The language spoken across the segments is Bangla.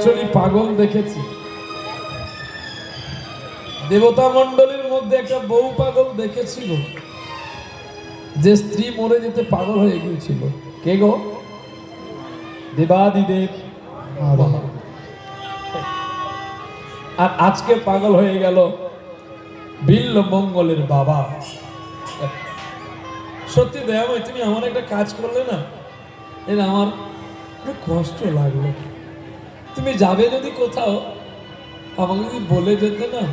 অ্যাকচুয়ালি পাগল দেখেছি। দেবতা মণ্ডলীর মধ্যে একটা বউ পাগল দেখেছিল, যে স্ত্রী মরে যেতে পাগল হয়ে গিয়েছিল। কে গো? দেবাদিদেব। আর আজকে পাগল হয়ে গেল বিল্ল মঙ্গলের বাবা। সত্যি দয়াময়, তুমি আমার একটা কাজ করলে না, এর আমার কষ্ট লাগলো। তুমি যাবে যদি কোথাও, আমাকে যদি বলে যেতে না,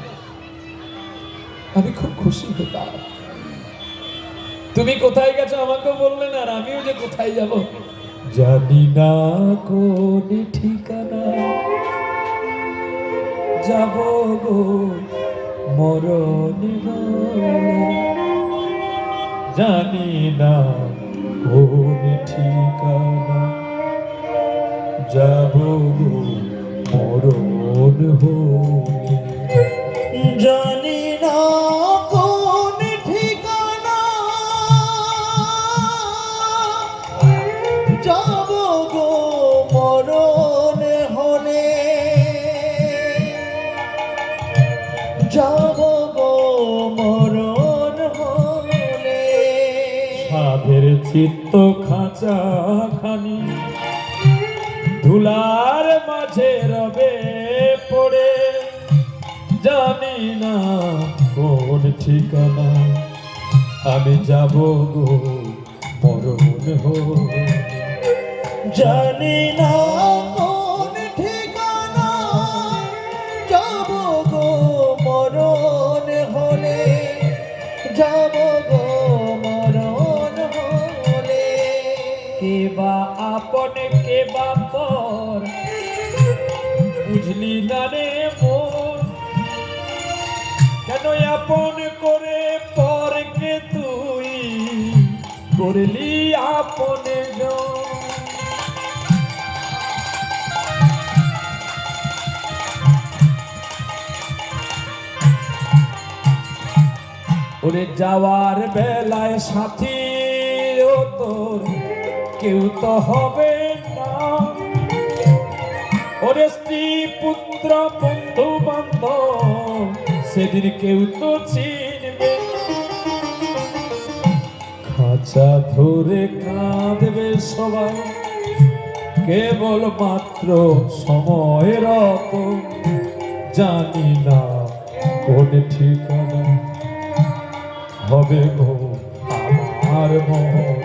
আমি খুব খুশি হতাম। তুমি কোথায় গেছো আমাকে বললে না, আর আমিও যে কোথায় যাব জানি না, কোন ঠিকানা যাব গো মরণ জানি না, কোন ঠিকানা যাব গো মরণ হলে। জানি না কোন ঠিকানা যাব গো মরণ হলে, যাব গো মরণ হলে। সাধের চিত্ত খাঁচা খানি ধুলার মাঝে রবে পড়ে, জানি না কোন ঠিকানা আমি যাব গো মরণ হলে। জানি না কোন ঠিকানা যাব গো মরণ হলে, যাব গো মরণ হলে। কে বা আপন কে বা পর বুঝলি না রে মন, কেন আপন করে পরকে তুই করলি আপনে জন। ওরে যাওয়ার বেলায় সাথী ও তোর কেউ তো হবে না, ওরে স্ত্রী পুত্র বন্ধু বান্ধব সেদিন কেউ তো চিনবে। খাঁচা ধরে কাঁদবে সবাই, কেবল মাত্র সময়ের তো জানি না কোন ঠিকানা হবে গো আমার মন।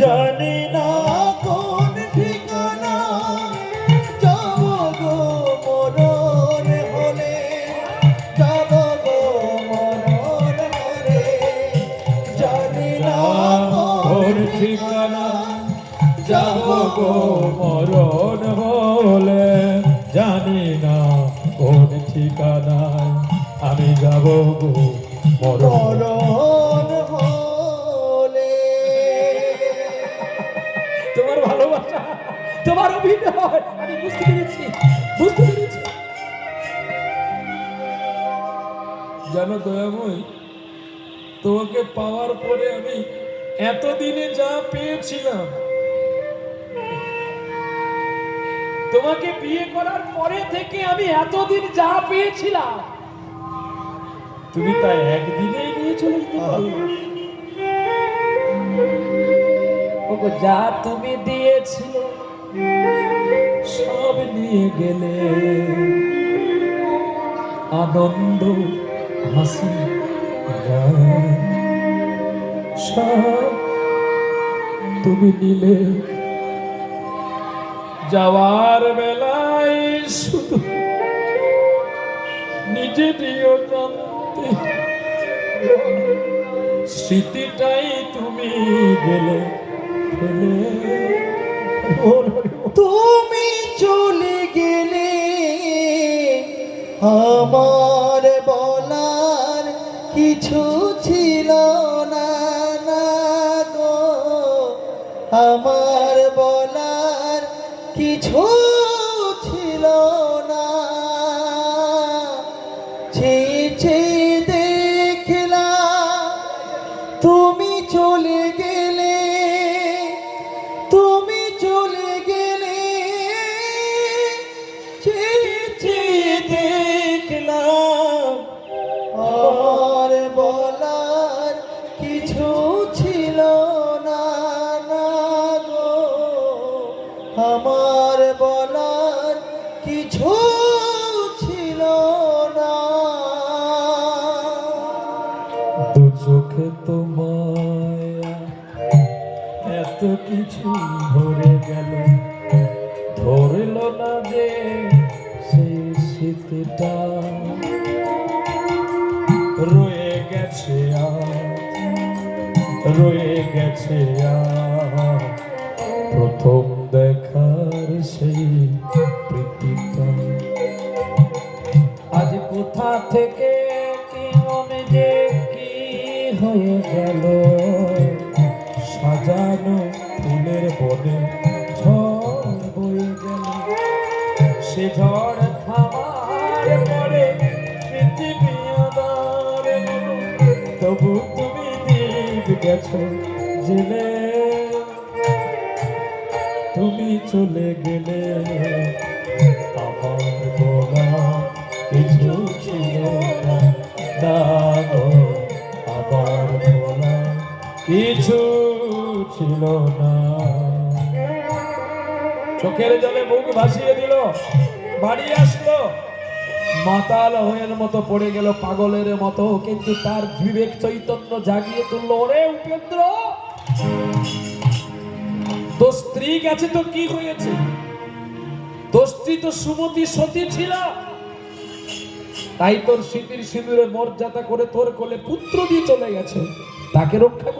জানি না কোন ঠিকানা যাব গো মরণ হলে, যাব গো মরণ হলে। জানি না কোন ঠিকানা যাব গো মরণ হলে, জানি না কোন ঠিকানায় আমি যাব গো মরণ। মরণ হলে। তোমার ভালোবাসা, তোমার অভিনয় আমি বুঝতে পেরেছি, বুঝতে পেরেছি। জানো দয়াময়, তোমাকে পাওয়ার পরে আমি এতদিনে যা পেয়েছিলাম, তোমাকে বিয়ে করার পরে থেকে আমি এতদিন যা পেয়েছিলাম, তুমি তা একদিনেই নিয়ে চলে যেতে পারো। ওগো যা তুমি দিয়েছিলে সব নিয়ে গেলে, আনন্দ হাসি গান সব তুমি নিলে। যাওয়ার বেলায় শুধু নিজে দিও জানতে, স্মৃতিটাই তুমি গেলে ফেলে। তুমি চলে গেলে আমার বলার কিছু ছিল না, না গো আমার বলার কিছু ছিল না। চেয়ে চেয়ে দেখলাম তুমি চলে গেলে, তুমি চলে গেলে আমার বলার কিছু ছিল না। দু চোখে তোমায় এত কিছু ভরে গেল, ধরল না যে সেই স্মৃতিটা রয়ে গেছে রয়ে গেছে প্রথম দেখার সেই প্রীতিটা। আজ কোথা থেকে কি মনে যে কি হয়ে গেল, সাজানো ফুলের বনে ঝড় বয়ে গেল। সে ঝড় থামার পরে পৃথিবী আঁধার হলো, তবু তুমি দীপ গেছো জেলে। তুমি চলে গেলে আমার বলা কিছু ছিল না, গো আমার বলা কিছু ছিল না। চোখের জলে মুখ ভাসিয়ে দিল, বাড়ি আসলো, মাতাল হয়ের মতো পড়ে গেল পাগলের মতো, কিন্তু তার বিবেক চৈতন্য জাগিয়ে তুললো। ওরে উপেন্দ্র, তোর স্ত্রী গেছে তো কি হয়েছে? তোর স্ত্রী তো সুমতি সতী ছিল, তাই তোর স্মৃতির সিঁদুরে মর্যাদা করে তোর কোলে পুত্র দিয়ে চলে গেছে। তাকে রক্ষা